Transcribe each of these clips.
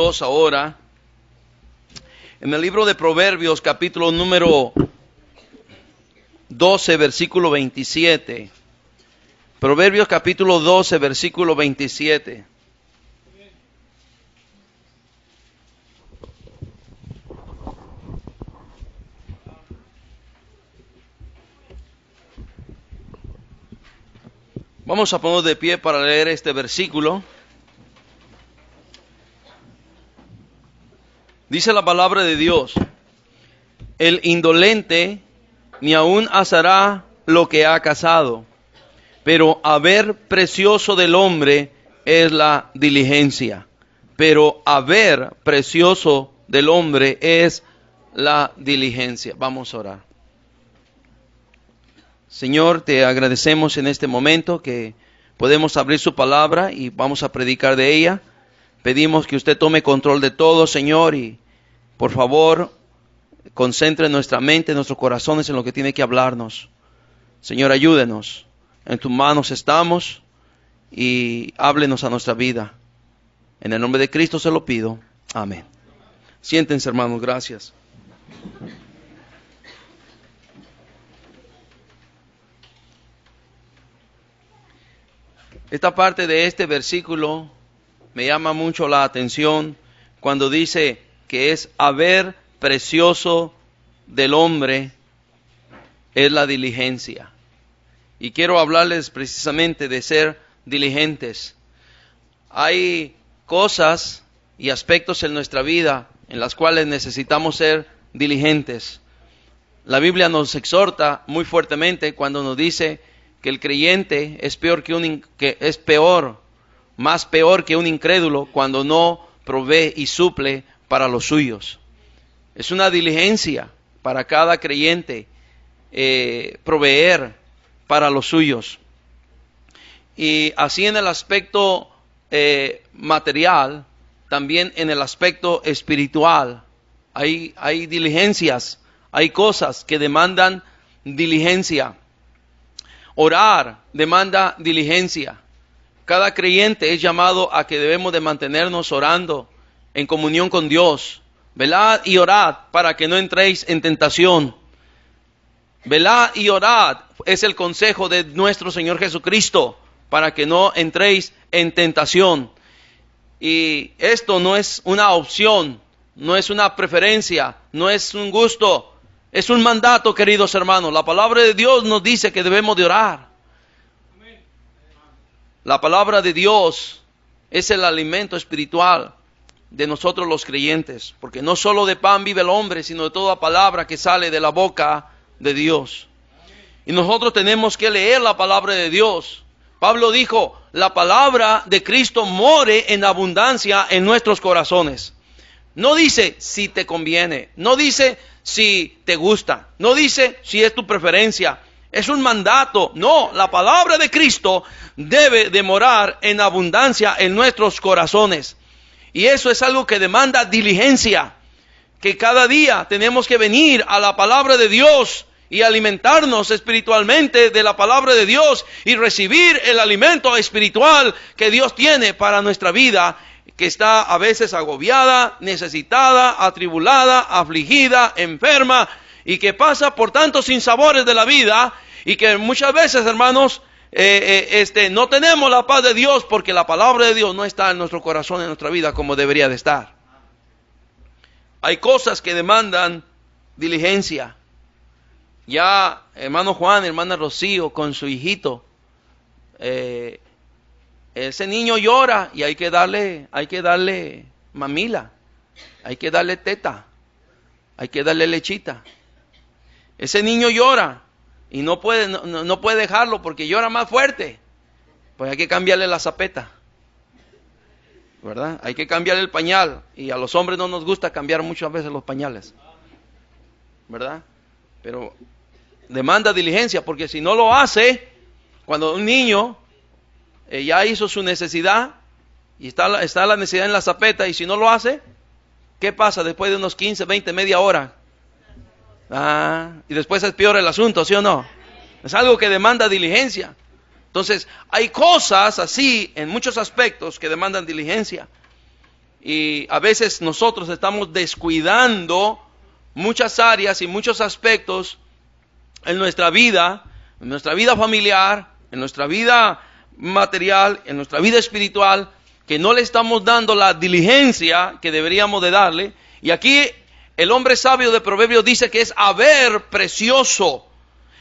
Ahora, en el libro de Proverbios, capítulo número 12, versículo 27. Proverbios capítulo 12, versículo 27. Vamos a poner de pie para leer este versículo. Dice la palabra de Dios: el indolente ni aun asará lo que ha cazado, pero haber precioso del hombre es la diligencia. Pero haber precioso del hombre es la diligencia. Vamos a orar. Señor, te agradecemos en este momento que podemos abrir su palabra y vamos a predicar de ella. Pedimos que usted tome control de todo, Señor, y por favor, concentre nuestra mente, nuestros corazones en lo que tiene que hablarnos. Señor, ayúdenos. En tus manos estamos y háblenos a nuestra vida. En el nombre de Cristo se lo pido. Amén. Siéntense, hermanos. Gracias. Esta parte de este versículo me llama mucho la atención cuando dice que es haber precioso del hombre es la diligencia. Y quiero hablarles precisamente de ser diligentes. Hay cosas y aspectos en nuestra vida en las cuales necesitamos ser diligentes. La Biblia nos exhorta muy fuertemente cuando nos dice que el creyente es más peor que un incrédulo cuando no provee y suple para los suyos. Es una diligencia para cada creyente proveer para los suyos. Y así en el aspecto material, también en el aspecto espiritual, hay diligencias, hay cosas que demandan diligencia. Orar demanda diligencia. Cada creyente es llamado a que debemos de mantenernos orando en comunión con Dios. Velad y orad para que no entréis en tentación. Velad y orad es el consejo de nuestro Señor Jesucristo para que no entréis en tentación. Y esto no es una opción, no es una preferencia, no es un gusto. Es un mandato, queridos hermanos. La palabra de Dios nos dice que debemos de orar. La palabra de Dios es el alimento espiritual de nosotros los creyentes. Porque no solo de pan vive el hombre, sino de toda palabra que sale de la boca de Dios. Y nosotros tenemos que leer la palabra de Dios. Pablo dijo, la palabra de Cristo more en abundancia en nuestros corazones. No dice si te conviene, no dice si te gusta, no dice si es tu preferencia, es un mandato. No, la palabra de Cristo debe de morar en abundancia en nuestros corazones. Y eso es algo que demanda diligencia, que cada día tenemos que venir a la palabra de Dios y alimentarnos espiritualmente de la palabra de Dios y recibir el alimento espiritual que Dios tiene para nuestra vida, que está a veces agobiada, necesitada, atribulada, afligida, enferma, y que pasa por tantos sinsabores de la vida, y que muchas veces, hermanos, no tenemos la paz de Dios porque la palabra de Dios no está en nuestro corazón, en nuestra vida como debería de estar. Hay cosas que demandan diligencia. Ya hermano Juan, hermana Rocío con su hijito, ese niño llora y hay que darle mamila, hay que darle teta, hay que darle lechita. Ese niño llora y no puede dejarlo porque llora más fuerte. Pues hay que cambiarle la zapeta, ¿verdad? Hay que cambiarle el pañal, y a los hombres no nos gusta cambiar muchas veces los pañales, ¿verdad? Pero demanda diligencia, porque si no lo hace, cuando un niño ya hizo su necesidad y está la necesidad en la zapeta, y si no lo hace, ¿qué pasa después de unos 15, 20, media hora? Y después es peor el asunto, ¿sí o no? Es algo que demanda diligencia. Entonces, hay cosas así en muchos aspectos que demandan diligencia. Y a veces nosotros estamos descuidando muchas áreas y muchos aspectos en nuestra vida familiar, en nuestra vida material, en nuestra vida espiritual, que no le estamos dando la diligencia que deberíamos de darle. Y aquí el hombre sabio de Proverbios dice que es haber precioso,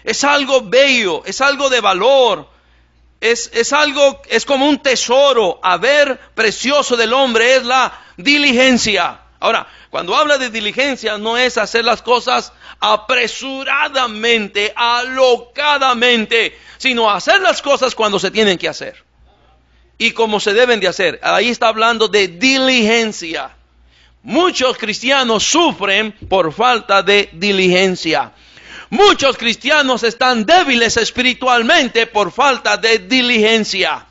es algo bello, es algo de valor, es algo, es como un tesoro. Haber precioso del hombre es la diligencia. Ahora, cuando habla de diligencia, no es hacer las cosas apresuradamente, alocadamente, sino hacer las cosas cuando se tienen que hacer y como se deben de hacer. Ahí está hablando de diligencia. Muchos cristianos sufren por falta de diligencia. Muchos cristianos están débiles espiritualmente por falta de diligencia.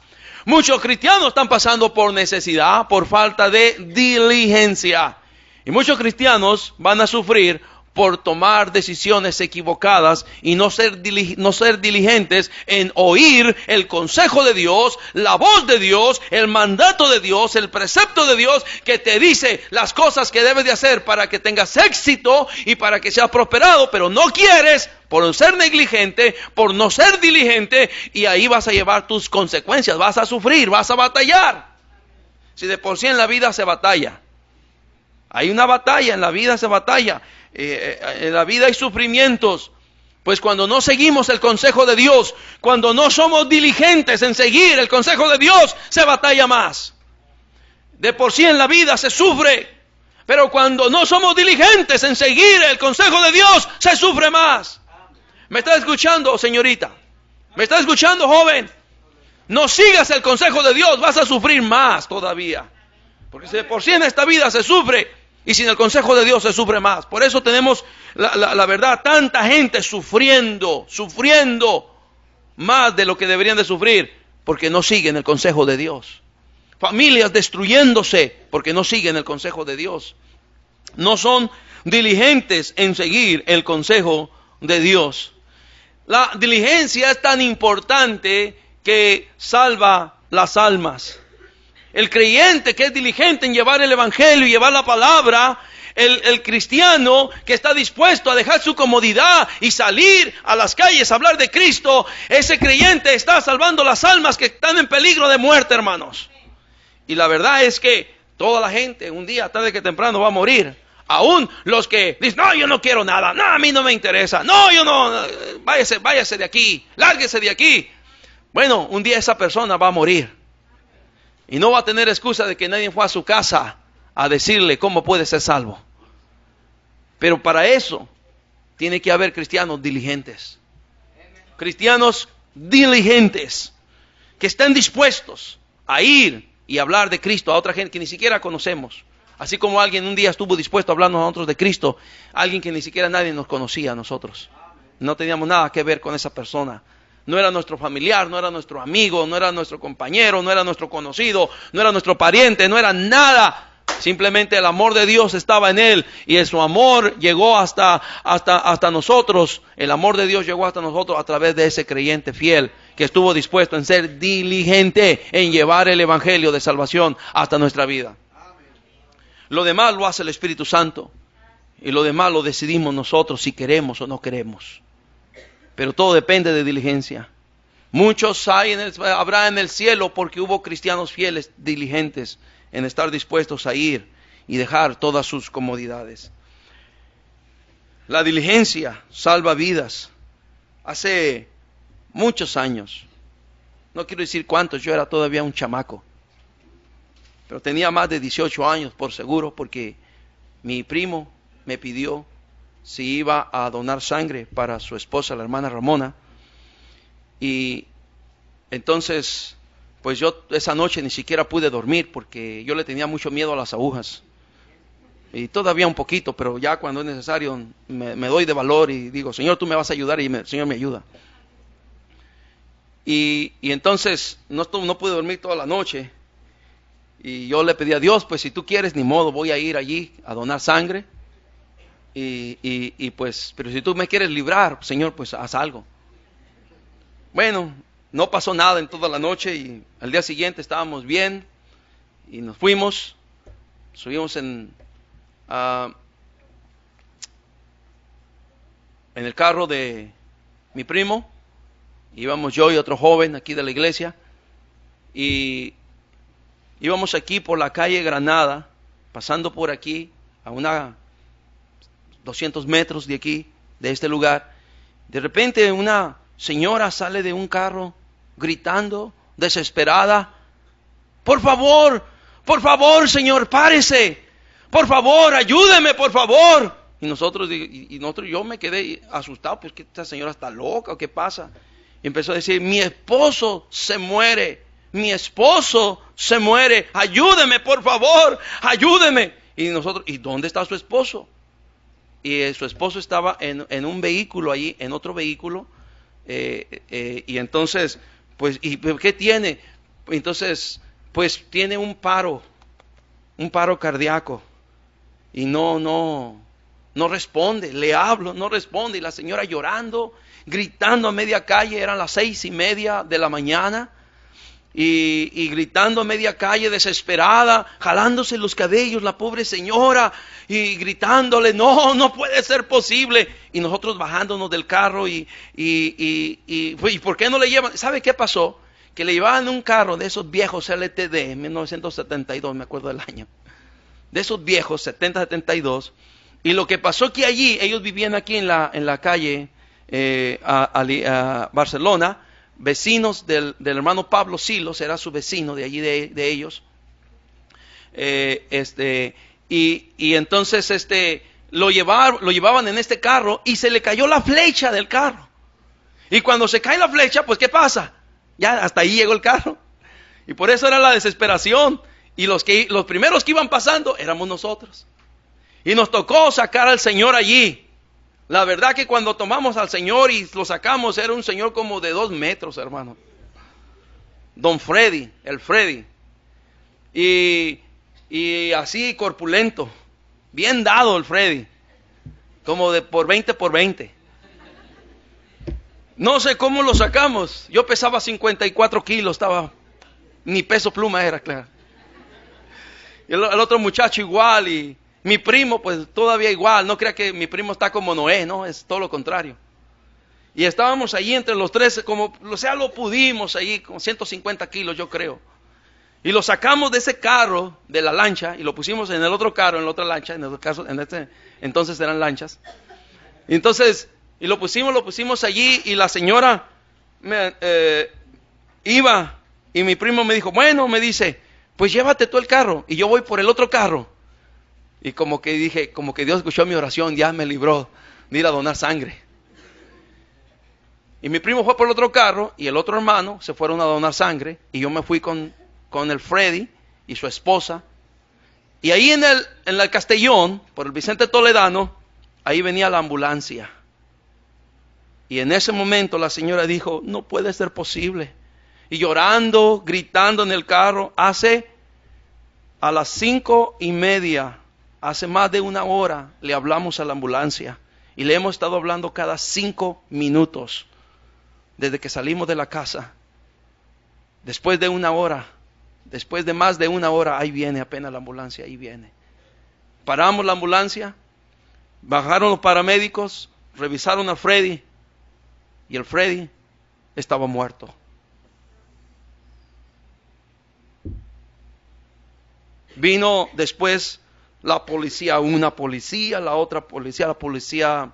Muchos cristianos están pasando por necesidad, por falta de diligencia. Y muchos cristianos van a sufrir por tomar decisiones equivocadas y no ser diligentes en oír el consejo de Dios, la voz de Dios, el mandato de Dios, el precepto de Dios que te dice las cosas que debes de hacer para que tengas éxito y para que seas prosperado, pero no quieres por ser negligente, por no ser diligente, y ahí vas a llevar tus consecuencias, vas a sufrir, vas a batallar. Si de por sí en la vida se batalla, hay una batalla, en la vida se batalla. En la vida hay sufrimientos, pues cuando no seguimos el consejo de Dios, cuando no somos diligentes en seguir el consejo de Dios, se batalla más. De por sí en la vida se sufre, pero cuando no somos diligentes en seguir el consejo de Dios, se sufre más. ¿Me está escuchando, señorita? ¿Me está escuchando, joven? No sigas el consejo de Dios, vas a sufrir más todavía, porque si de por sí en esta vida se sufre, y sin el consejo de Dios se sufre más. Por eso tenemos la verdad, tanta gente sufriendo más de lo que deberían de sufrir, porque no siguen el consejo de Dios. Familias destruyéndose porque no siguen el consejo de Dios. No son diligentes en seguir el consejo de Dios. La diligencia es tan importante que salva las almas. El creyente que es diligente en llevar el evangelio y llevar la palabra, el cristiano que está dispuesto a dejar su comodidad y salir a las calles a hablar de Cristo, ese creyente está salvando las almas que están en peligro de muerte, hermanos. Y la verdad es que toda la gente un día, tarde que temprano, va a morir. Aún los que dicen, no, yo no quiero nada, no, a mí no me interesa, no, yo no, váyase de aquí, lárguese de aquí. Bueno, un día esa persona va a morir. Y no va a tener excusa de que nadie fue a su casa a decirle cómo puede ser salvo. Pero para eso tiene que haber cristianos diligentes. Cristianos diligentes que estén dispuestos a ir y hablar de Cristo a otra gente que ni siquiera conocemos. Así como alguien un día estuvo dispuesto a hablarnos a nosotros de Cristo, alguien que ni siquiera nadie nos conocía a nosotros. No teníamos nada que ver con esa persona. No era nuestro familiar, no era nuestro amigo, no era nuestro compañero, no era nuestro conocido, no era nuestro pariente, no era nada. Simplemente el amor de Dios estaba en él y su amor llegó hasta nosotros. El amor de Dios llegó hasta nosotros a través de ese creyente fiel que estuvo dispuesto en ser diligente en llevar el evangelio de salvación hasta nuestra vida. Lo demás lo hace el Espíritu Santo y lo demás lo decidimos nosotros si queremos o no queremos. Pero todo depende de diligencia. Muchos habrá en el cielo porque hubo cristianos fieles, diligentes en estar dispuestos a ir y dejar todas sus comodidades. La diligencia salva vidas. Hace muchos años, no quiero decir cuántos, yo era todavía un chamaco, pero tenía más de 18 años por seguro, porque mi primo me pidió si iba a donar sangre para su esposa, la hermana Ramona. Y entonces, pues yo esa noche ni siquiera pude dormir porque yo le tenía mucho miedo a las agujas. Y todavía un poquito, pero ya cuando es necesario me doy de valor y digo, Señor, tú me vas a ayudar, y el Señor me ayuda. Y entonces no pude dormir toda la noche. Y yo le pedí a Dios, pues si tú quieres, ni modo, voy a ir allí a donar sangre. Y pues, pero si tú me quieres librar, Señor, pues haz algo. Bueno, no pasó nada en toda la noche y al día siguiente estábamos bien y nos fuimos. Subimos en el carro de mi primo. Íbamos yo y otro joven aquí de la iglesia. Y íbamos aquí por la calle Granada, pasando por aquí a una 200 metros de aquí, de este lugar. De repente una señora sale de un carro gritando, desesperada: por favor, Señor, párese, por favor, ayúdeme, por favor. Y nosotros, yo me quedé asustado, pues que esta señora está loca, ¿o qué pasa? Y empezó a decir: mi esposo se muere, ayúdeme, por favor, ayúdeme. Y nosotros: ¿y dónde está su esposo? Y su esposo estaba en un vehículo allí, en otro vehículo. Y entonces, pues, ¿y qué tiene? Entonces, pues tiene un paro cardíaco. Y no responde. Le hablo, no responde. Y la señora llorando, gritando a media calle. Eran las 6:30 de la mañana. Y gritando a media calle, desesperada, jalándose los cabellos, la pobre señora, y gritándole: no puede ser posible. Y nosotros bajándonos del carro y ¿por qué no le llevan? ¿Sabe qué pasó? Que le llevaban un carro de esos viejos LTD, 1972, me acuerdo del año, de esos viejos, 70-72. Y lo que pasó que allí, ellos vivían aquí en la calle a Barcelona, vecinos del hermano Pablo Silos, era su vecino de allí de ellos. Y entonces lo llevaban en este carro y se le cayó la flecha del carro. Y cuando se cae la flecha, pues ¿qué pasa? Ya hasta ahí llegó el carro. Y por eso era la desesperación. Y los primeros que iban pasando éramos nosotros. Y nos tocó sacar al Señor allí. La verdad que cuando tomamos al Señor y lo sacamos, era un señor como de 2 metros, hermano. Don Freddy, el Freddy. Y así corpulento. Bien dado el Freddy. Como de por 20 por 20. No sé cómo lo sacamos. Yo pesaba 54 kilos, ni peso pluma era, claro. Y el otro muchacho igual, y mi primo pues todavía igual. No crea que mi primo está como Noé, no, es todo lo contrario. Y estábamos allí entre los tres, lo pudimos allí, con 150 kilos yo creo. Y lo sacamos de ese carro, de la lancha, y lo pusimos en el otro carro, en la otra lancha, entonces eran lanchas. Y entonces, y lo pusimos allí, y la señora iba, y mi primo me dijo: bueno, me dice, pues llévate tú el carro, y yo voy por el otro carro. Y como que Dios escuchó mi oración, ya me libró de ir a donar sangre. Y mi primo fue por el otro carro, y el otro hermano se fueron a donar sangre, y yo me fui con el Freddy y su esposa. Y ahí en el Castellón, por el Vicente Toledano, ahí venía la ambulancia. Y en ese momento la señora dijo: no puede ser posible. Y llorando, gritando en el carro, a las 5:30, hace más de 1 hora, le hablamos a la ambulancia. Y le hemos estado hablando cada 5 minutos, desde que salimos de la casa. Después de 1 hora, después de más de 1 hora, ahí viene apenas la ambulancia, ahí viene. Paramos la ambulancia, bajaron los paramédicos, revisaron a Freddy, y el Freddy estaba muerto. Vino después la policía, una policía, la otra policía, la policía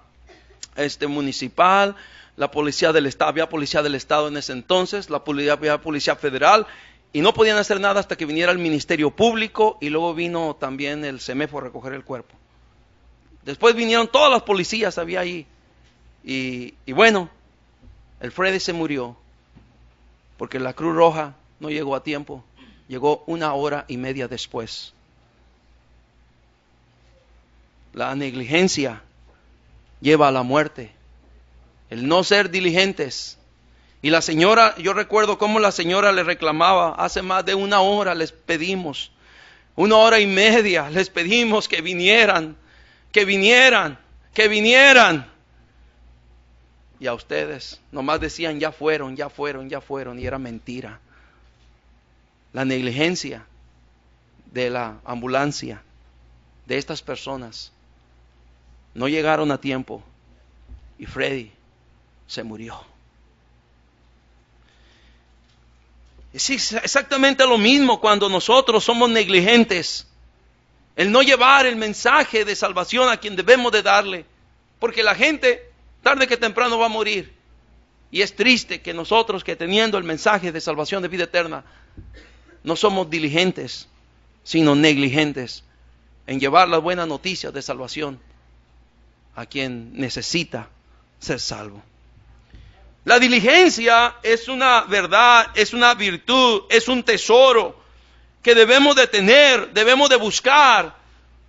municipal, la policía del estado, había policía del estado en ese entonces, había policía federal, y no podían hacer nada hasta que viniera el Ministerio Público, y luego vino también el CEMEFO a recoger el cuerpo. Después vinieron todas las policías, había ahí, y bueno, el Freddy se murió, porque la Cruz Roja no llegó a tiempo, llegó 1:30 después. La negligencia lleva a la muerte, el no ser diligentes. Y la señora, yo recuerdo cómo la señora le reclamaba: hace más de 1 hora les pedimos, 1:30 les pedimos que vinieran. Y a ustedes nomás decían: ya fueron, y era mentira. La negligencia de la ambulancia de estas personas no llegaron a tiempo y Freddy se murió. Es exactamente lo mismo cuando nosotros somos negligentes. El no llevar el mensaje de salvación a quien debemos de darle. Porque la gente, tarde que temprano, va a morir. Y es triste que nosotros, que teniendo el mensaje de salvación de vida eterna, no somos diligentes, sino negligentes en llevar las buenas noticias de salvación a quien necesita ser salvo. La diligencia es una verdad, es una virtud, es un tesoro que debemos de tener, debemos de buscar,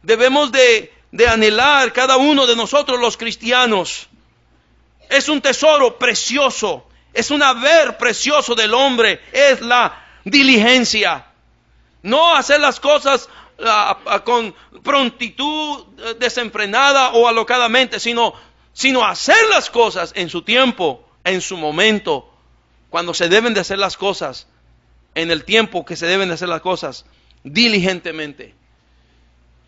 debemos de anhelar cada uno de nosotros los cristianos. Es un tesoro precioso, es un haber precioso del hombre, es la diligencia. No hacer las cosas con prontitud desenfrenada o alocadamente, sino hacer las cosas en su tiempo, en su momento, cuando se deben de hacer las cosas, en el tiempo que se deben de hacer las cosas, diligentemente.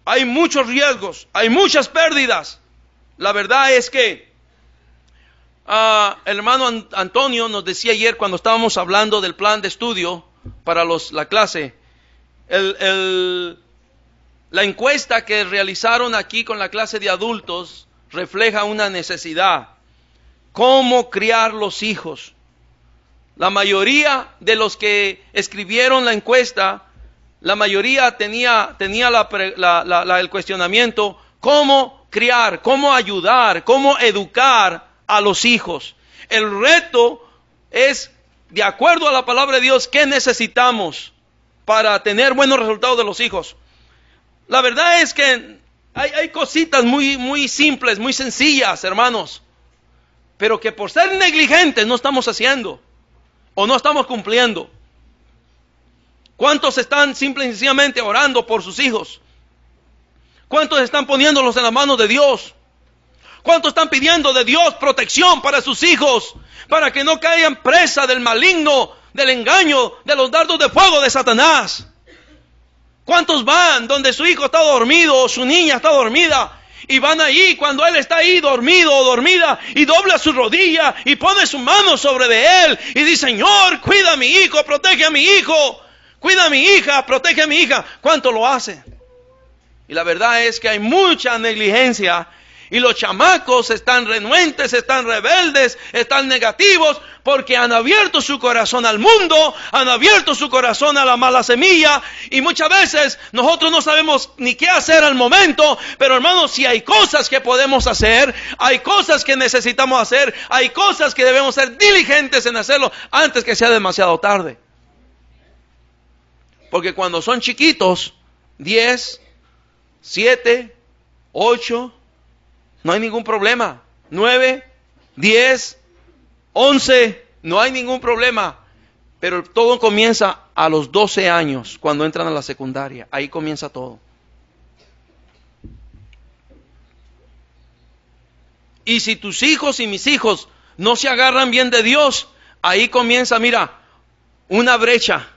Hay muchos riesgos, hay muchas pérdidas. La verdad es que el hermano Antonio nos decía ayer cuando estábamos hablando del plan de estudio para la clase, la encuesta que realizaron aquí con la clase de adultos refleja una necesidad. ¿Cómo criar los hijos? La mayoría de los que escribieron la encuesta, la mayoría tenía el cuestionamiento: ¿cómo criar, cómo ayudar, cómo educar a los hijos? El reto es, de acuerdo a la palabra de Dios, ¿qué necesitamos para tener buenos resultados de los hijos? La verdad es que hay cositas muy simples, muy sencillas, hermanos, pero que por ser negligentes no estamos haciendo o no estamos cumpliendo. ¿Cuántos están simple y sencillamente orando por sus hijos? ¿Cuántos están poniéndolos en las manos de Dios? ¿Cuántos están pidiendo de Dios protección para sus hijos, para que no caigan presa del maligno, del engaño, de los dardos de fuego de Satanás? ¿Cuántos van donde su hijo está dormido o su niña está dormida y van ahí cuando él está ahí dormido o dormida y dobla su rodilla y pone su mano sobre de él y dice: Señor, cuida a mi hijo, protege a mi hijo, cuida a mi hija, protege a mi hija? ¿Cuánto lo hacen? Y la verdad es que hay mucha negligencia. Y los chamacos están renuentes, están rebeldes, están negativos, porque han abierto su corazón al mundo, han abierto su corazón a la mala semilla, y muchas veces nosotros no sabemos ni qué hacer al momento. Pero hermanos, si hay cosas que podemos hacer, hay cosas que necesitamos hacer, hay cosas que debemos ser diligentes en hacerlo antes que sea demasiado tarde. Porque cuando son chiquitos, 10, 7, 8... no hay ningún problema. 9, 10, 11, no hay ningún problema. Pero todo comienza a los 12 años, cuando entran a la secundaria. Ahí comienza todo. Y si tus hijos y mis hijos no se agarran bien de Dios, ahí comienza, mira, una brecha.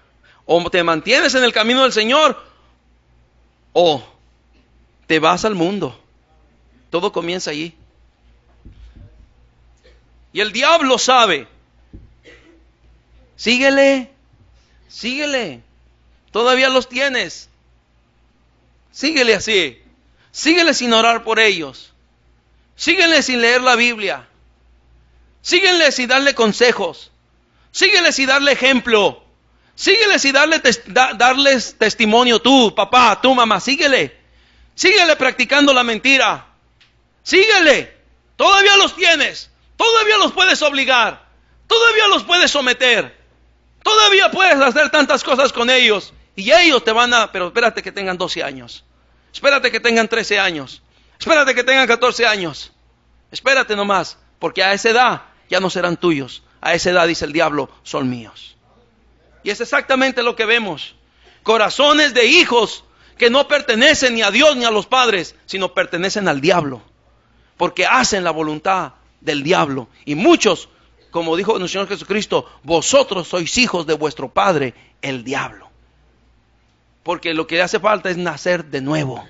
O te mantienes en el camino del Señor, o te vas al mundo. Todo comienza allí. Y el diablo sabe. Síguele. Todavía los tienes. Síguele así. Síguele sin orar por ellos. Síguele sin leer la Biblia. Síguele sin darle consejos. Síguele sin darle ejemplo. Síguele sin darles testimonio tú, papá, tú, mamá. Síguele practicando la mentira. Síguele, todavía los tienes, todavía los puedes obligar, todavía los puedes someter, todavía puedes hacer tantas cosas con ellos, y ellos te van pero espérate que tengan 12 años, espérate que tengan 13 años, espérate que tengan 14 años, espérate nomás, porque a esa edad ya no serán tuyos, a esa edad, dice el diablo, son míos. Y es exactamente lo que vemos, corazones de hijos que no pertenecen ni a Dios ni a los padres, sino pertenecen al diablo. Porque hacen la voluntad del diablo. Y muchos, como dijo nuestro Señor Jesucristo, vosotros sois hijos de vuestro padre, el diablo. Porque lo que hace falta es nacer de nuevo.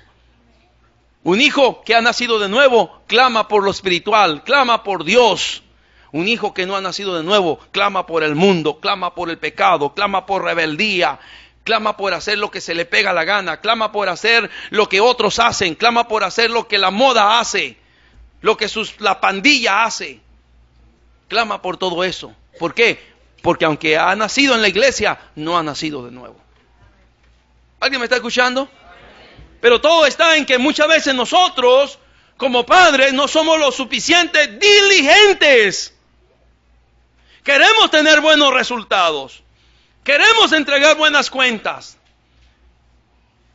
Un hijo que ha nacido de nuevo clama por lo espiritual, clama por Dios. Un hijo que no ha nacido de nuevo clama por el mundo, clama por el pecado, clama por rebeldía, clama por hacer lo que se le pega la gana, clama por hacer lo que otros hacen, clama por hacer lo que la moda hace, lo que la pandilla hace. Clama por todo eso. ¿Por qué? Porque aunque ha nacido en la iglesia, no ha nacido de nuevo. ¿Alguien me está escuchando? Pero todo está en que muchas veces nosotros, como padres, no somos lo suficientemente diligentes. Queremos tener buenos resultados. Queremos entregar buenas cuentas.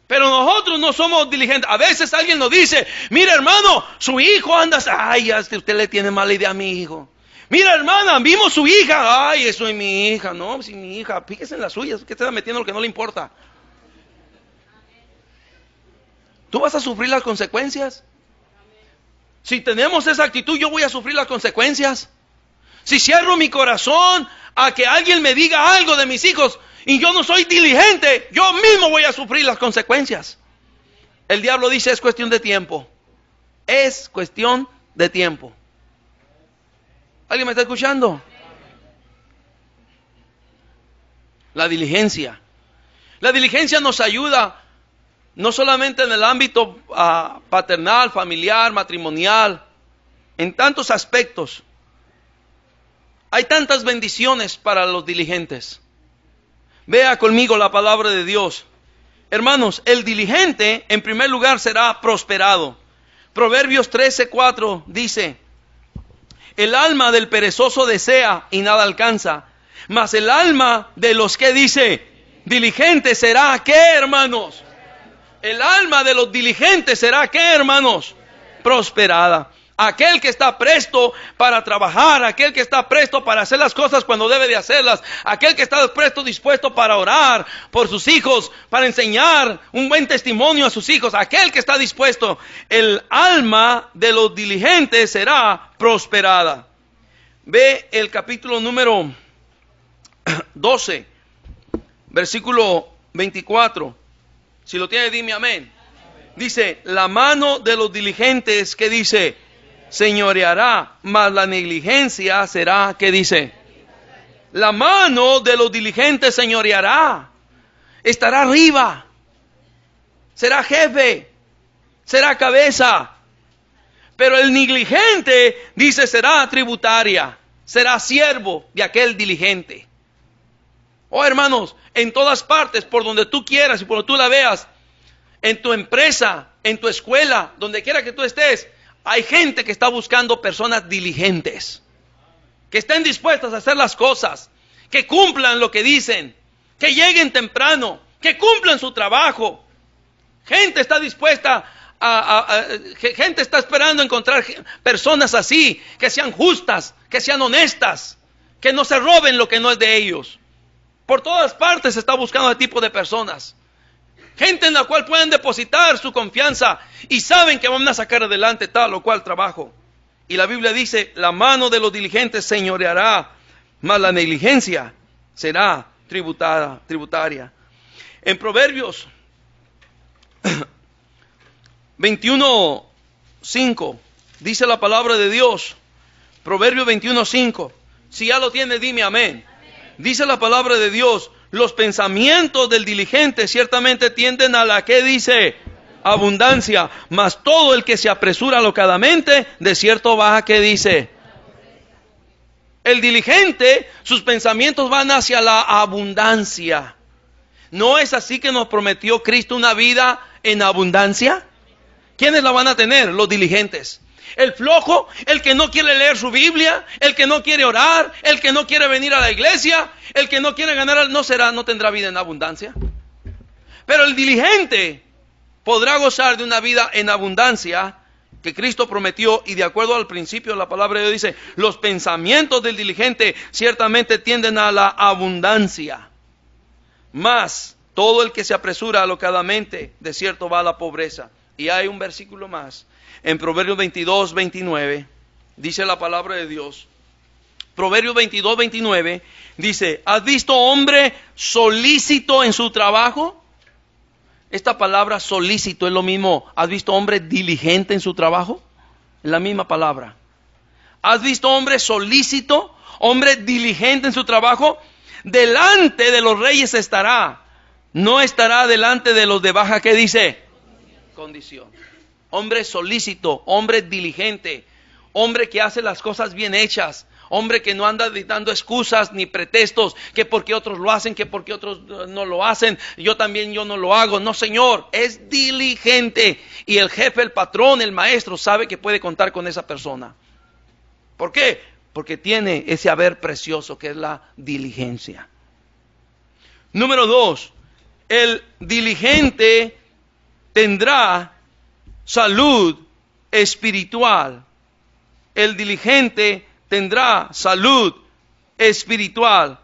Pero nosotros no somos diligentes. A veces alguien nos dice, mira hermano, su hijo anda... Ay, es que usted le tiene mala idea a mi hijo. Mira hermana, vimos su hija. Ay, eso es mi hija. No, si mi hija, fíjese en las suyas. ¿Qué está metiendo lo que no le importa? ¿Tú vas a sufrir las consecuencias? Si tenemos esa actitud, yo voy a sufrir las consecuencias. Si cierro mi corazón a que alguien me diga algo de mis hijos y yo no soy diligente, yo mismo voy a sufrir las consecuencias. El diablo dice, es cuestión de tiempo. Es cuestión de tiempo. ¿Alguien me está escuchando? La diligencia. La diligencia nos ayuda no solamente en el ámbito paternal, familiar, matrimonial, en tantos aspectos. Hay tantas bendiciones para los diligentes. Vea conmigo la palabra de Dios. Hermanos, el diligente en primer lugar será prosperado. Proverbios 13:4 dice, el alma del perezoso desea y nada alcanza, mas el alma de los que dice, diligentes será, ¿qué hermanos? El alma de los diligentes será, ¿qué hermanos? Prosperada. Aquel que está presto para trabajar, aquel que está presto para hacer las cosas cuando debe de hacerlas, aquel que está presto, dispuesto para orar por sus hijos, para enseñar un buen testimonio a sus hijos, aquel que está dispuesto, el alma de los diligentes será prosperada. Ve el capítulo número 12, versículo 24. Si lo tiene, dime amén. Dice, la mano de los diligentes, ¿qué dice? Señoreará, mas la negligencia será, ¿qué dice? La mano de los diligentes señoreará, estará arriba, será jefe, será cabeza. Pero el negligente, dice, será tributaria, será siervo de aquel diligente. Oh hermanos, en todas partes, por donde tú quieras y por donde tú la veas, en tu empresa, en tu escuela, donde quiera que tú estés, hay gente que está buscando personas diligentes, que estén dispuestas a hacer las cosas, que cumplan lo que dicen, que lleguen temprano, que cumplan su trabajo. Gente está dispuesta gente está esperando encontrar personas así, que sean justas, que sean honestas, que no se roben lo que no es de ellos. Por todas partes se está buscando ese tipo de personas. Gente en la cual pueden depositar su confianza y saben que van a sacar adelante tal o cual trabajo. Y la Biblia dice, la mano de los diligentes señoreará, mas la negligencia será tributaria. En Proverbios 21:5 dice la palabra de Dios. Proverbios 21:5. Si ya lo tiene, dime amén. Dice la palabra de Dios, los pensamientos del diligente ciertamente tienden a la que dice abundancia, mas todo el que se apresura alocadamente, de cierto va a que dice. El diligente, sus pensamientos van hacia la abundancia. ¿No es así que nos prometió Cristo una vida en abundancia? ¿Quiénes la van a tener? Los diligentes. El flojo, el que no quiere leer su Biblia, el que no quiere orar, el que no quiere venir a la iglesia, el que no quiere ganar, no tendrá vida en abundancia. Pero el diligente podrá gozar de una vida en abundancia que Cristo prometió, y de acuerdo al principio la palabra de Dios dice, los pensamientos del diligente ciertamente tienden a la abundancia. Mas todo el que se apresura alocadamente, de cierto va a la pobreza. Y hay un versículo más. En Proverbios 22:29 dice la palabra de Dios. Proverbios 22:29 dice, ¿has visto hombre solícito en su trabajo? Esta palabra solícito es lo mismo. ¿Has visto hombre diligente en su trabajo? Es la misma palabra. ¿Has visto hombre solícito, hombre diligente en su trabajo? Delante de los reyes estará. No estará delante de los de baja, ¿qué dice? Condición. Hombre solícito, hombre diligente, hombre que hace las cosas bien hechas, hombre que no anda dando excusas ni pretextos, que porque otros lo hacen, que porque otros no lo hacen, yo no lo hago. No, Señor, es diligente. Y el jefe, el patrón, el maestro sabe que puede contar con esa persona. ¿Por qué? Porque tiene ese haber precioso que es la diligencia. Número 2, el diligente tendrá salud espiritual. El diligente tendrá salud espiritual.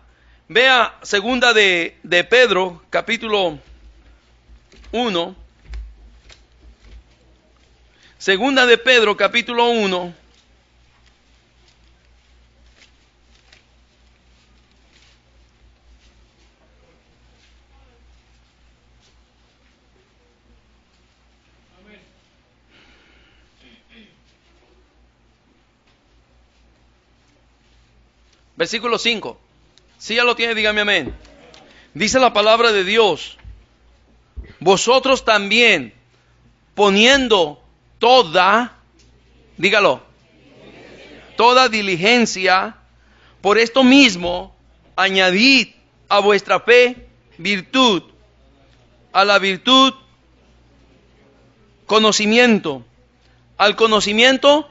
Vea segunda de Pedro, capítulo 1. Segunda de Pedro, capítulo 1. Versículo 5. Si ya lo tiene, dígame amén. Dice la palabra de Dios: vosotros también, poniendo toda, dígalo, toda diligencia, por esto mismo, añadid a vuestra fe virtud, a la virtud conocimiento, al conocimiento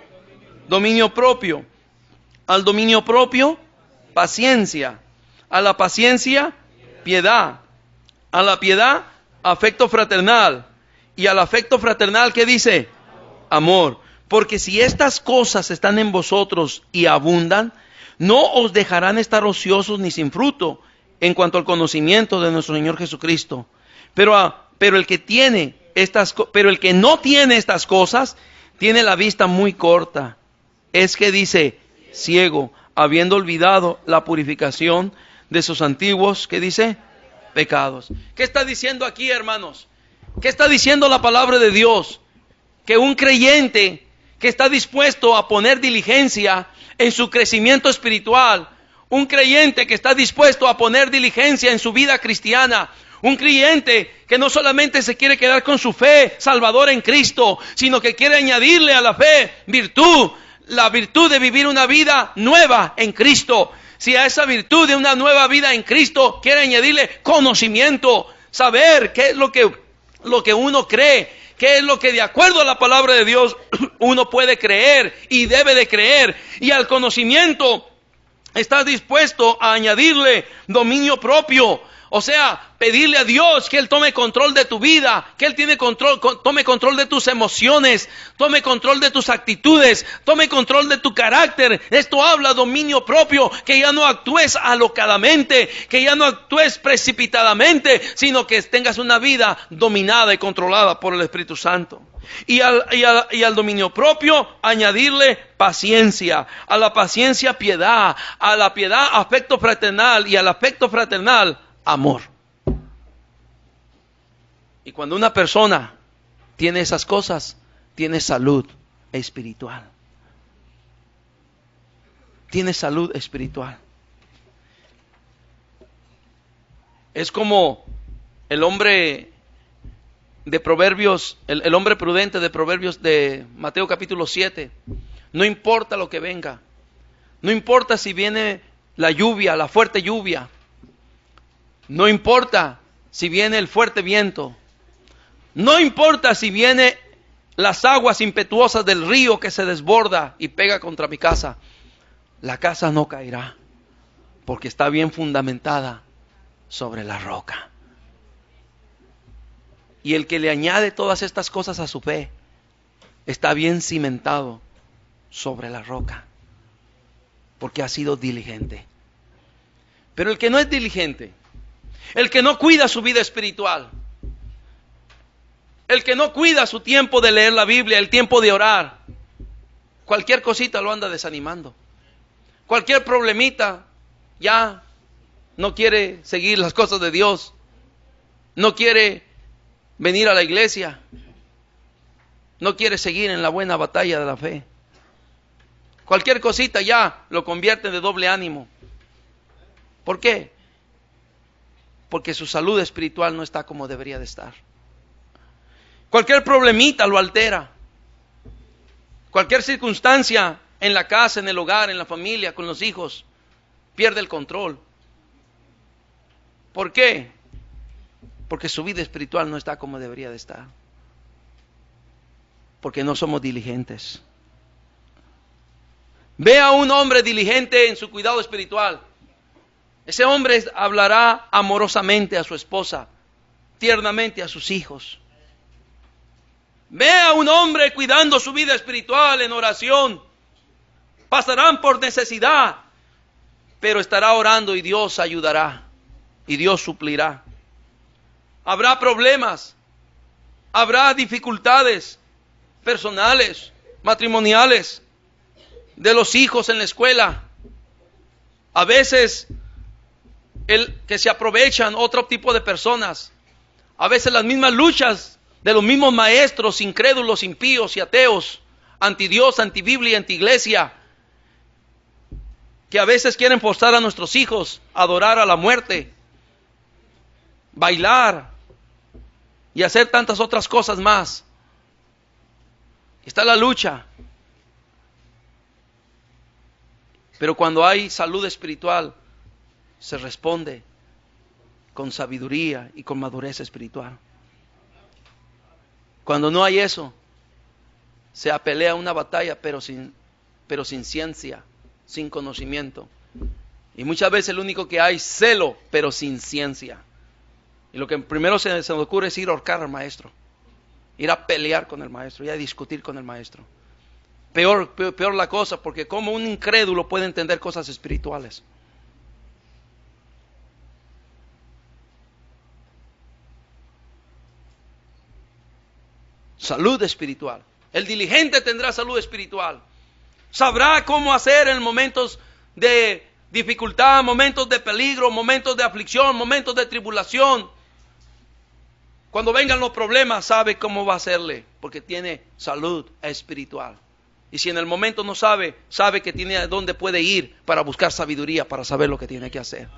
dominio propio, al dominio propio paciencia, a la paciencia piedad, a la piedad afecto fraternal, y al afecto fraternal, ¿qué dice? Amor. Porque si estas cosas están en vosotros y abundan, no os dejarán estar ociosos ni sin fruto en cuanto al conocimiento de nuestro Señor Jesucristo. Pero el que no tiene estas cosas tiene la vista muy corta. Es que dice, ciego, habiendo olvidado la purificación de sus antiguos, ¿qué dice? Pecados. ¿Qué está diciendo aquí, hermanos? ¿Qué está diciendo la palabra de Dios? Que un creyente que está dispuesto a poner diligencia en su crecimiento espiritual, un creyente que está dispuesto a poner diligencia en su vida cristiana, un creyente que no solamente se quiere quedar con su fe salvadora en Cristo, sino que quiere añadirle a la fe virtud, la virtud de vivir una vida nueva en Cristo. Si a esa virtud de una nueva vida en Cristo quiere añadirle conocimiento, saber qué es lo que uno cree, qué es lo que de acuerdo a la palabra de Dios uno puede creer y debe de creer, y al conocimiento estás dispuesto a añadirle dominio propio. O sea, pedirle a Dios que Él tome control de tu vida, que Él tome control de tus emociones, tome control de tus actitudes, tome control de tu carácter. Esto habla dominio propio, que ya no actúes alocadamente, que ya no actúes precipitadamente, sino que tengas una vida dominada y controlada por el Espíritu Santo. Y al dominio propio añadirle paciencia, a la paciencia piedad, a la piedad afecto fraternal, y al afecto fraternal amor. Y cuando una persona tiene esas cosas, tiene salud espiritual. Tiene salud espiritual. Es como el hombre de Proverbios, el hombre prudente de Proverbios de Mateo capítulo 7. No importa lo que venga. No importa si viene la lluvia, la fuerte lluvia. No importa si viene el fuerte viento. No importa si viene las aguas impetuosas del río que se desborda y pega contra mi casa. La casa no caerá porque está bien fundamentada sobre la roca. Y el que le añade todas estas cosas a su fe está bien cimentado sobre la roca porque ha sido diligente. Pero el que no es diligente, el que no cuida su vida espiritual, el que no cuida su tiempo de leer la Biblia, el tiempo de orar, cualquier cosita lo anda desanimando. Cualquier problemita ya no quiere seguir las cosas de Dios, no quiere venir a la iglesia. No quiere seguir en la buena batalla de la fe. Cualquier cosita ya lo convierte de doble ánimo. ¿Por qué? Porque su salud espiritual no está como debería de estar. Cualquier problemita lo altera. Cualquier circunstancia en la casa, en el hogar, en la familia, con los hijos, pierde el control. ¿Por qué? Porque su vida espiritual no está como debería de estar. Porque no somos diligentes. Ve a un hombre diligente en su cuidado espiritual. Ese hombre hablará amorosamente a su esposa, tiernamente a sus hijos. Ve a un hombre cuidando su vida espiritual en oración. Pasarán por necesidad, pero estará orando y Dios ayudará y Dios suplirá. Habrá problemas, habrá dificultades personales, matrimoniales, de los hijos en la escuela. A veces que se aprovechan otro tipo de personas. A veces las mismas luchas de los mismos maestros incrédulos, impíos y ateos, anti Dios, anti Biblia, anti iglesia, que a veces quieren forzar a nuestros hijos a adorar a la muerte, bailar y hacer tantas otras cosas más. Está la lucha. Pero cuando hay salud espiritual, se responde con sabiduría y con madurez espiritual. Cuando no hay eso, se pelea una batalla, pero sin ciencia, sin conocimiento. Y muchas veces lo único que hay, celo, pero sin ciencia. Y lo que primero se me ocurre es ir a ahorcar al maestro, ir a pelear con el maestro, ir a discutir con el maestro. Peor la cosa, porque como un incrédulo puede entender cosas espirituales. Salud espiritual. El diligente tendrá salud espiritual. Sabrá cómo hacer en momentos de dificultad, momentos de peligro, momentos de aflicción, momentos de tribulación. Cuando vengan los problemas, sabe cómo va a hacerle, porque tiene salud espiritual. Y si en el momento no sabe, sabe que tiene a dónde puede ir para buscar sabiduría, para saber lo que tiene que hacer.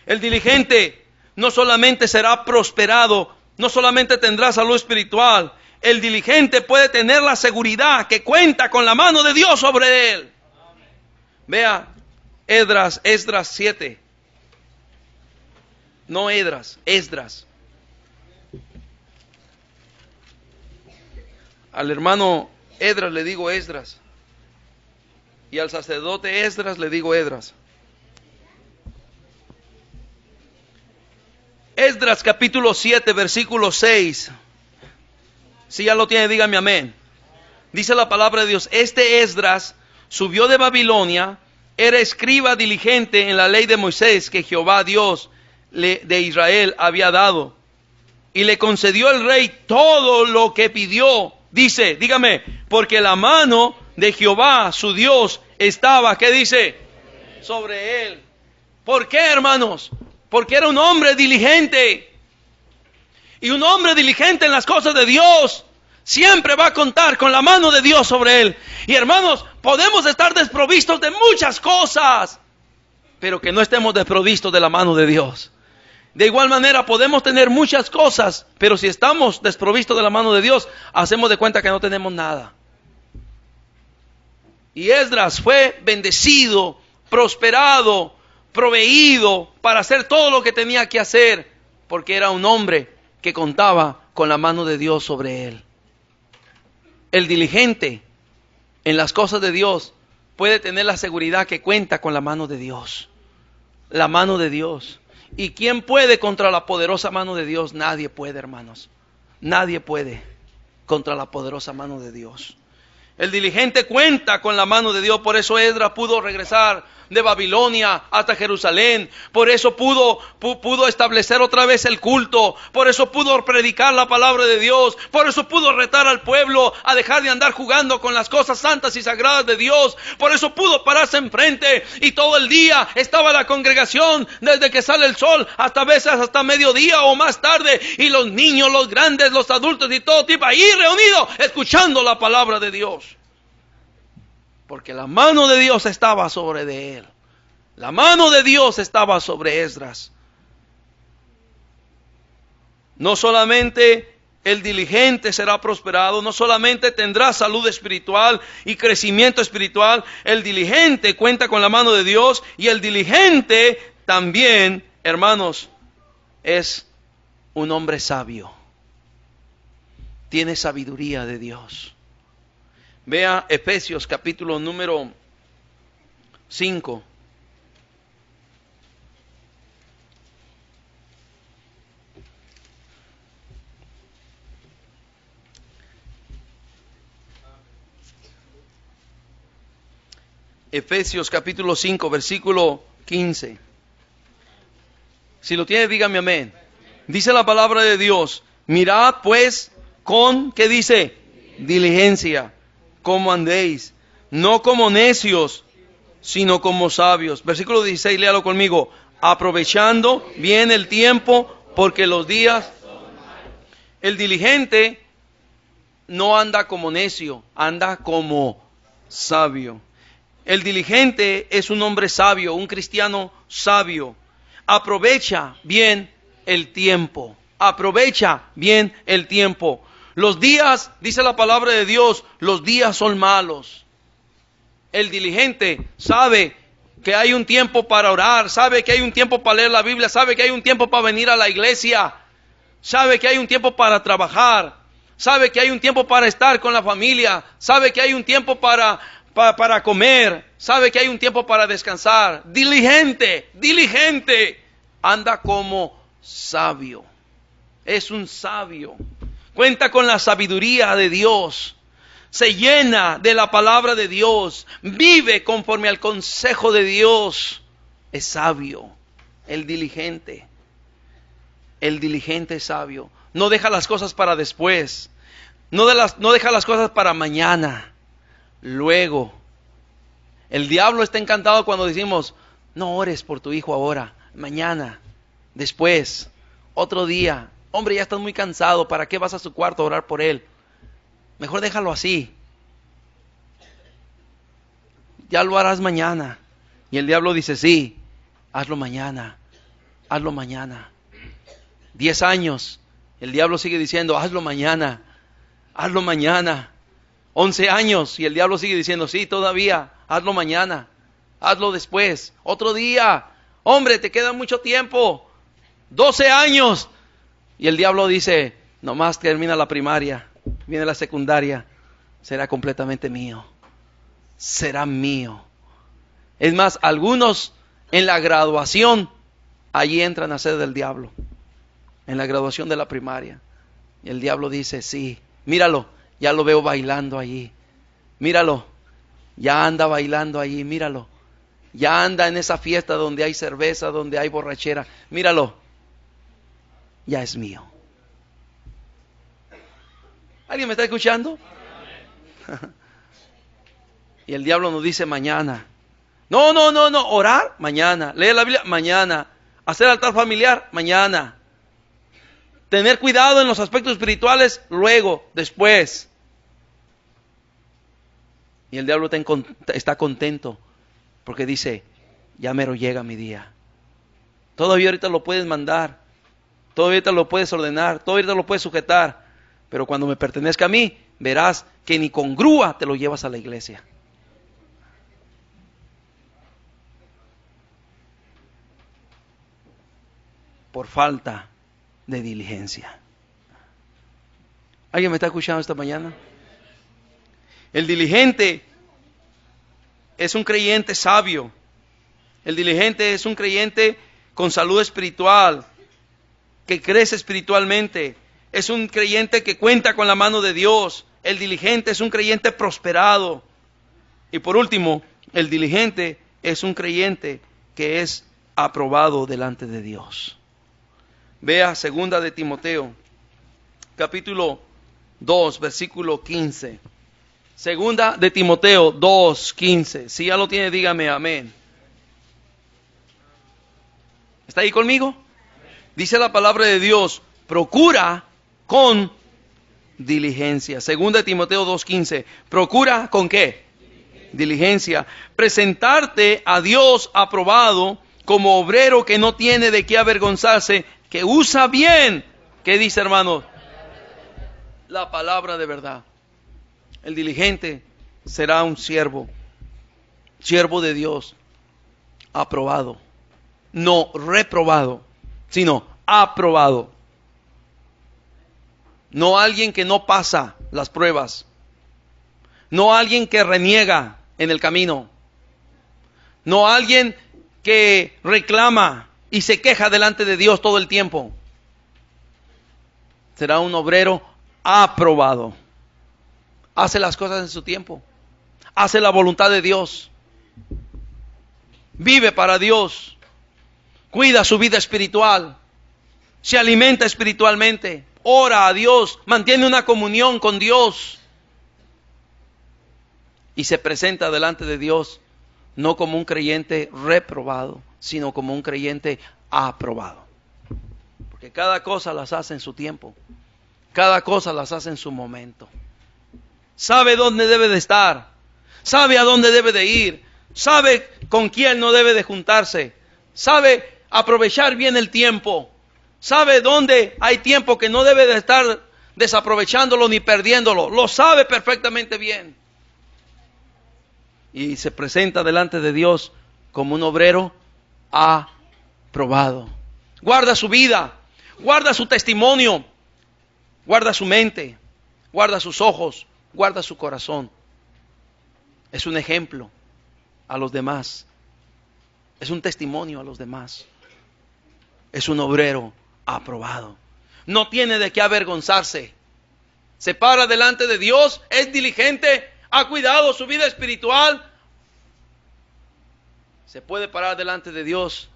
El diligente no solamente será prosperado, no solamente tendrá salud espiritual, el diligente puede tener la seguridad que cuenta con la mano de Dios sobre él. Vea, Esdras 7. No Esdras. Al hermano Esdras le digo Esdras. Y al sacerdote Esdras le digo Esdras. Esdras capítulo 7, versículo 6. Si ya lo tiene, dígame amén. Dice la palabra de Dios: este Esdras subió de Babilonia, era escriba diligente en la ley de Moisés que Jehová Dios de Israel había dado. Y le concedió el rey todo lo que pidió. Dice, dígame, porque la mano de Jehová su Dios estaba, ¿qué dice? Sobre él. ¿Por qué, hermanos? Porque era un hombre diligente. Y un hombre diligente en las cosas de Dios siempre va a contar con la mano de Dios sobre él. Y hermanos, podemos estar desprovistos de muchas cosas, pero que no estemos desprovistos de la mano de Dios. De igual manera podemos tener muchas cosas, pero si estamos desprovistos de la mano de Dios, hacemos de cuenta que no tenemos nada. Y Esdras fue bendecido, prosperado, proveído para hacer todo lo que tenía que hacer, porque era un hombre que contaba con la mano de Dios sobre él. El diligente en las cosas de Dios puede tener la seguridad que cuenta con la mano de Dios. La mano de Dios. ¿Y quién puede contra la poderosa mano de Dios? Nadie puede, hermanos. Nadie puede contra la poderosa mano de Dios. El diligente cuenta con la mano de Dios. Por eso Esdras pudo regresar de Babilonia hasta Jerusalén. Por eso pudo establecer otra vez el culto. Por eso pudo predicar la palabra de Dios. Por eso pudo retar al pueblo a dejar de andar jugando con las cosas santas y sagradas de Dios. Por eso pudo pararse enfrente y todo el día estaba la congregación desde que sale el sol hasta a veces hasta mediodía o más tarde, y los niños, los grandes, los adultos y todo tipo ahí reunidos escuchando la palabra de Dios. Porque la mano de Dios estaba sobre de él. La mano de Dios estaba sobre Esdras. No solamente el diligente será prosperado, no solamente tendrá salud espiritual y crecimiento espiritual. El diligente cuenta con la mano de Dios, y el diligente también, hermanos, es un hombre sabio. Tiene sabiduría de Dios. Vea Efesios capítulo número 5. Efesios capítulo 5, versículo 15. Si lo tiene, dígame amén. Dice la palabra de Dios: mirad pues con, ¿qué dice? Diligencia, cómo andéis, no como necios, sino como sabios. Versículo 16, léalo conmigo. Aprovechando bien el tiempo, porque los días... El diligente no anda como necio, anda como sabio. El diligente es un hombre sabio, un cristiano sabio. Aprovecha bien el tiempo. Aprovecha bien el tiempo. Los días, dice la palabra de Dios, los días son malos. El diligente sabe que hay un tiempo para orar, sabe que hay un tiempo para leer la Biblia, sabe que hay un tiempo para venir a la iglesia, sabe que hay un tiempo para trabajar, sabe que hay un tiempo para estar con la familia, sabe que hay un tiempo para comer, sabe que hay un tiempo para descansar. Diligente, anda como sabio. Es un sabio. Cuenta con la sabiduría de Dios. Se llena de la palabra de Dios. Vive conforme al consejo de Dios. Es sabio. El diligente. El diligente es sabio. No deja las cosas para después. No deja las cosas para mañana. Luego. El diablo está encantado cuando decimos: no ores por tu hijo ahora, mañana, después, otro día. Hombre, ya estás muy cansado, ¿para qué vas a su cuarto a orar por él? Mejor déjalo así. Ya lo harás mañana. Y el diablo dice: sí, hazlo mañana, hazlo mañana. 10 años, el diablo sigue diciendo: hazlo mañana, hazlo mañana. 11 años, y el diablo sigue diciendo: sí, todavía, hazlo mañana, hazlo después, otro día. Hombre, te queda mucho tiempo. 12 años. Y el diablo dice: nomás termina la primaria, viene la secundaria, será completamente mío. Será mío. Es más, algunos en la graduación, allí entran a ser del diablo. En la graduación de la primaria. Y el diablo dice: sí, míralo, ya lo veo bailando allí. Míralo, ya anda bailando allí, míralo. Ya anda en esa fiesta donde hay cerveza, donde hay borrachera. Míralo, ya es mío. ¿Alguien me está escuchando? Y el diablo nos dice: mañana. No, orar, mañana. Leer la Biblia, mañana. Hacer altar familiar, mañana. Tener cuidado en los aspectos espirituales, luego, después. Y el diablo está contento porque dice: ya mero llega mi día. Todavía ahorita lo puedes mandar, todavía ahorita lo puedes ordenar, todavía ahorita lo puedes sujetar, pero cuando me pertenezca a mí, verás que ni con grúa te lo llevas a la iglesia. Por falta de diligencia. ¿Alguien me está escuchando esta mañana? El diligente es un creyente sabio. El diligente es un creyente con salud espiritual, que crece espiritualmente. Es un creyente que cuenta con la mano de Dios. El diligente es un creyente prosperado. Y por último, el diligente es un creyente que es aprobado delante de Dios. Vea 2 de Timoteo, capítulo 2, versículo 15. 2 de Timoteo 2, 15. Si ya lo tiene, dígame amén. ¿Está ahí conmigo? Dice la palabra de Dios, procura con diligencia. 2 de Timoteo 2, 15. Procura con ¿qué? Diligencia. Presentarte a Dios aprobado como obrero que no tiene de qué avergonzarse, que usa bien. ¿Qué dice, hermano? La palabra de verdad. El diligente será un siervo de Dios, aprobado, no reprobado, sino aprobado. No alguien que no pasa las pruebas, no alguien que reniega en el camino, no alguien que reclama y se queja delante de Dios todo el tiempo. Será un obrero aprobado. Hace las cosas en su tiempo. Hace la voluntad de Dios. Vive para Dios. Cuida su vida espiritual. Se alimenta espiritualmente. Ora a Dios. Mantiene una comunión con Dios. Y se presenta delante de Dios no como un creyente reprobado, sino como un creyente aprobado. Porque cada cosa las hace en su tiempo. Cada cosa las hace en su momento. Sabe dónde debe de estar, sabe a dónde debe de ir, sabe con quién no debe de juntarse, sabe aprovechar bien el tiempo, sabe dónde hay tiempo que no debe de estar desaprovechándolo ni perdiéndolo, lo sabe perfectamente bien. Y se presenta delante de Dios como un obrero aprobado. Guarda su vida, guarda su testimonio, guarda su mente, guarda sus ojos, guarda su corazón. Es un ejemplo a los demás. Es un testimonio a los demás. Es un obrero aprobado. No tiene de qué avergonzarse. Se para delante de Dios, es diligente, ha cuidado su vida espiritual. Se puede parar delante de Dios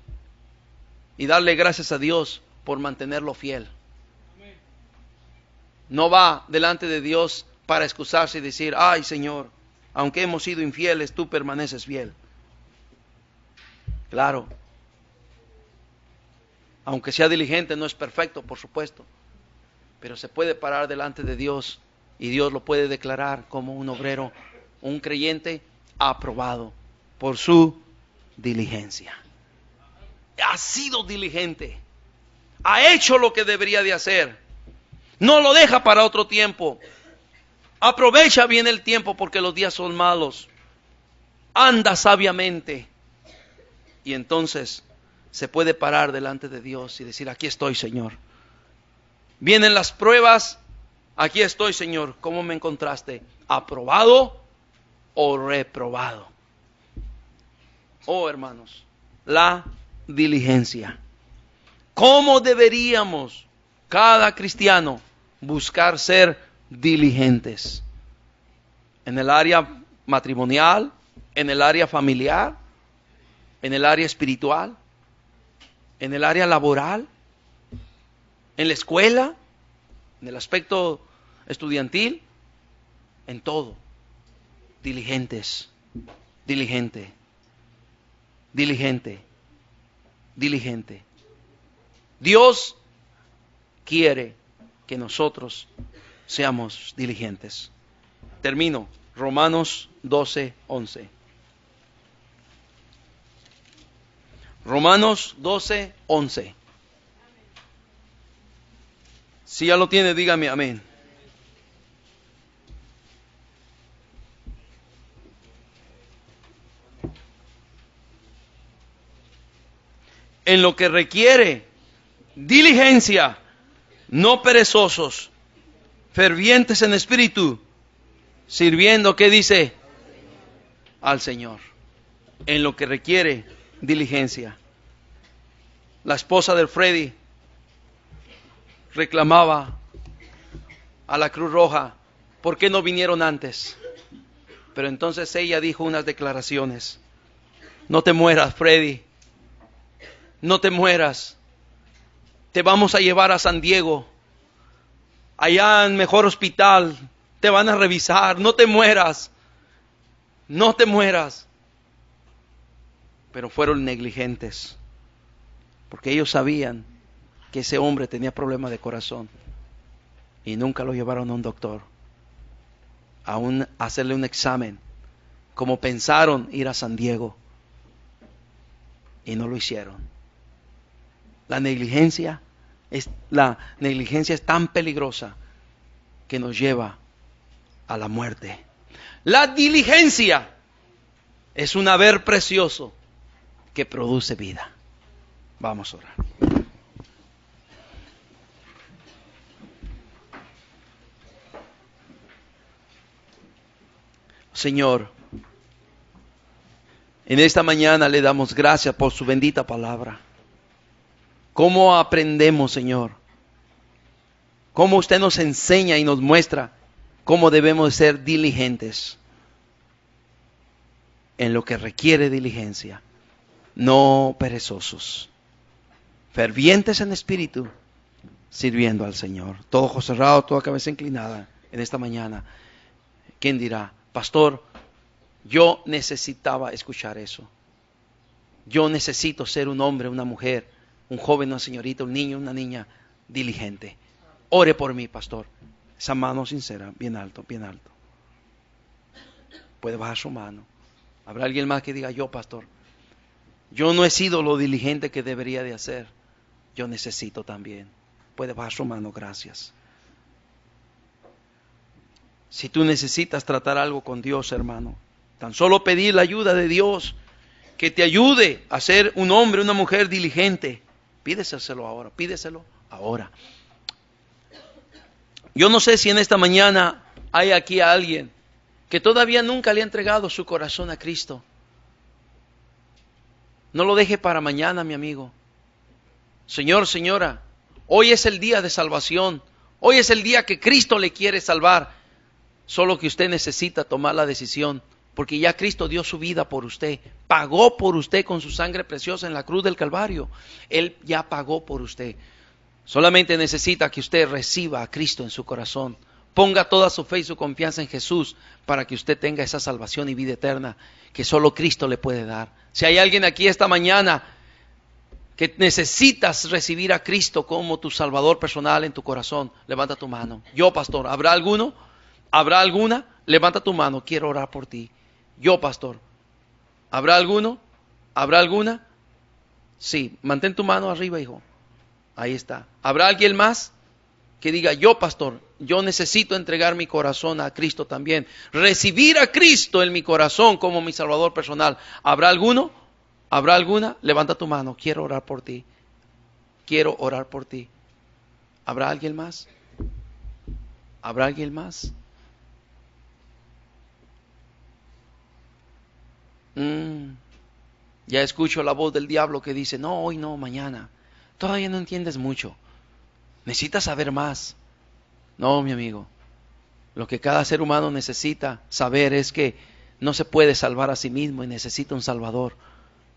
y darle gracias a Dios por mantenerlo fiel. No va delante de Dios para excusarse y decir, ay Señor, aunque hemos sido infieles, tú permaneces fiel. Claro. Aunque sea diligente, no es perfecto, por supuesto. Pero se puede parar delante de Dios y Dios lo puede declarar como un obrero, un creyente aprobado por su diligencia. Ha sido diligente. Ha hecho lo que debería de hacer. No lo deja para otro tiempo. Aprovecha bien el tiempo porque los días son malos. Anda sabiamente. Y entonces se puede parar delante de Dios y decir, aquí estoy, Señor. Vienen las pruebas. Aquí estoy, Señor. ¿Cómo me encontraste? ¿Aprobado o reprobado? Oh, hermanos, la diligencia. ¿Cómo deberíamos cada cristiano buscar ser diligentes? En el área matrimonial, en el área familiar, en el área espiritual, en el área laboral, en la escuela, en el aspecto estudiantil, en todo. Diligentes, diligente, diligente, diligente. Dios quiere que nosotros seamos diligentes. Termino. Romanos 12, 11. Romanos 12, 11. Si ya lo tiene, dígame amén. En lo que requiere diligencia, no perezosos, fervientes en espíritu, sirviendo, ¿qué dice? Al Señor. En lo que requiere diligencia. La esposa del Freddy reclamaba a la Cruz Roja ¿Por qué no vinieron antes? Pero entonces ella dijo unas declaraciones. No te mueras, Freddy. No te mueras. Te vamos a llevar a San Diego. Allá en mejor hospital. Te van a revisar. No te mueras. No te mueras. Pero fueron negligentes. Porque ellos sabían que ese hombre tenía problemas de corazón. Y nunca lo llevaron a un doctor. A hacerle un examen. Como pensaron ir a San Diego. Y no lo hicieron. La negligencia es tan peligrosa que nos lleva a la muerte. La diligencia es un haber precioso que produce vida. Vamos a orar. Señor, en esta mañana le damos gracias por su bendita palabra. ¿Cómo aprendemos, Señor? ¿Cómo usted nos enseña y nos muestra cómo debemos ser diligentes en lo que requiere diligencia? No perezosos, fervientes en espíritu, sirviendo al Señor. Todo ojo cerrado, toda cabeza inclinada en esta mañana. ¿Quién dirá, pastor, yo necesitaba escuchar eso? Yo necesito ser un hombre, una mujer, un joven, una señorita, un niño, una niña diligente. Ore por mí, pastor. Esa mano sincera, bien alto, bien alto. Puede bajar su mano. ¿Habrá alguien más que diga, yo, pastor, yo no he sido lo diligente que debería de hacer? Yo necesito también. Puede bajar su mano, gracias. Si tú necesitas tratar algo con Dios, hermano, tan solo pedir la ayuda de Dios, que te ayude a ser un hombre, una mujer diligente. Pídeselo ahora, pídeselo ahora. Yo no sé si en esta mañana hay aquí a alguien que todavía nunca le ha entregado su corazón a Cristo. No lo deje para mañana, mi amigo. Señor, señora, hoy es el día de salvación. Hoy es el día que Cristo le quiere salvar. Solo que usted necesita tomar la decisión, porque ya Cristo dio su vida por usted. Pagó por usted con su sangre preciosa en la cruz del Calvario. Él ya pagó por usted. Solamente necesita que usted reciba a Cristo en su corazón. Ponga toda su fe y su confianza en Jesús para que usted tenga esa salvación y vida eterna que solo Cristo le puede dar. Si hay alguien aquí esta mañana que necesitas recibir a Cristo como tu Salvador personal en tu corazón, levanta tu mano. Yo, pastor, ¿habrá alguno? ¿Habrá alguna? Levanta tu mano, quiero orar por ti. Yo, pastor. ¿Habrá alguno? ¿Habrá alguna? Sí, mantén tu mano arriba, hijo. Ahí está. ¿Habrá alguien más que diga, yo, pastor, yo necesito entregar mi corazón a Cristo también? Recibir a Cristo en mi corazón como mi Salvador personal. ¿Habrá alguno? ¿Habrá alguna? Levanta tu mano, quiero orar por ti. Quiero orar por ti. ¿Habrá alguien más? ¿Habrá alguien más? Ya escucho la voz del diablo que dice, no, hoy no, mañana. Todavía no entiendes mucho. Necesitas saber más. No, mi amigo. Lo que cada ser humano necesita saber es que no se puede salvar a sí mismo y necesita un Salvador.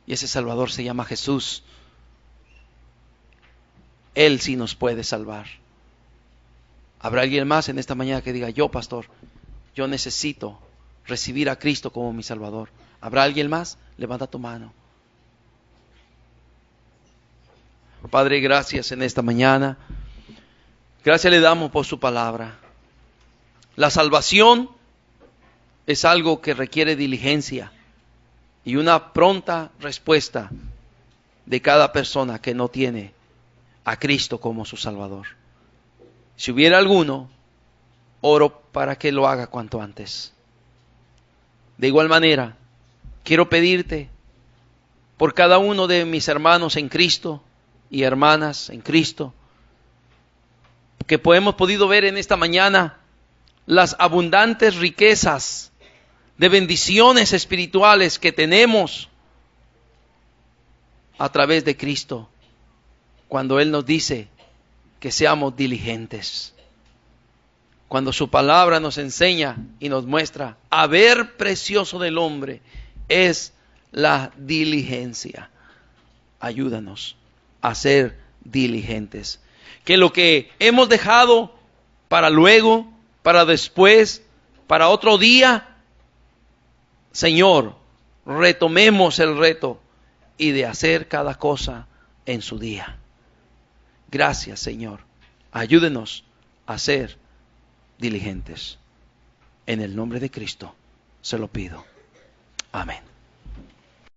Y ese Salvador se llama Jesús. Él sí nos puede salvar. ¿Habrá alguien más en esta mañana que diga, yo, pastor, yo necesito recibir a Cristo como mi Salvador? ¿Habrá alguien más? Levanta tu mano. Padre, gracias en esta mañana. Gracias le damos por su palabra. La salvación es algo que requiere diligencia y una pronta respuesta de cada persona que no tiene a Cristo como su Salvador. Si hubiera alguno, oro para que lo haga cuanto antes. De igual manera, quiero pedirte por cada uno de mis hermanos en Cristo y hermanas en Cristo, que hemos podido ver en esta mañana las abundantes riquezas de bendiciones espirituales que tenemos a través de Cristo, cuando Él nos dice que seamos diligentes. cuando su palabra nos enseña y nos muestra, haber precioso del hombre es la diligencia. Ayúdanos a ser diligentes. Que lo que hemos dejado para luego, para después, para otro día, Señor, retomemos el reto y de hacer cada cosa en su día. Gracias, Señor. Ayúdenos a ser diligentes. En el nombre de Cristo se lo pido. Amén.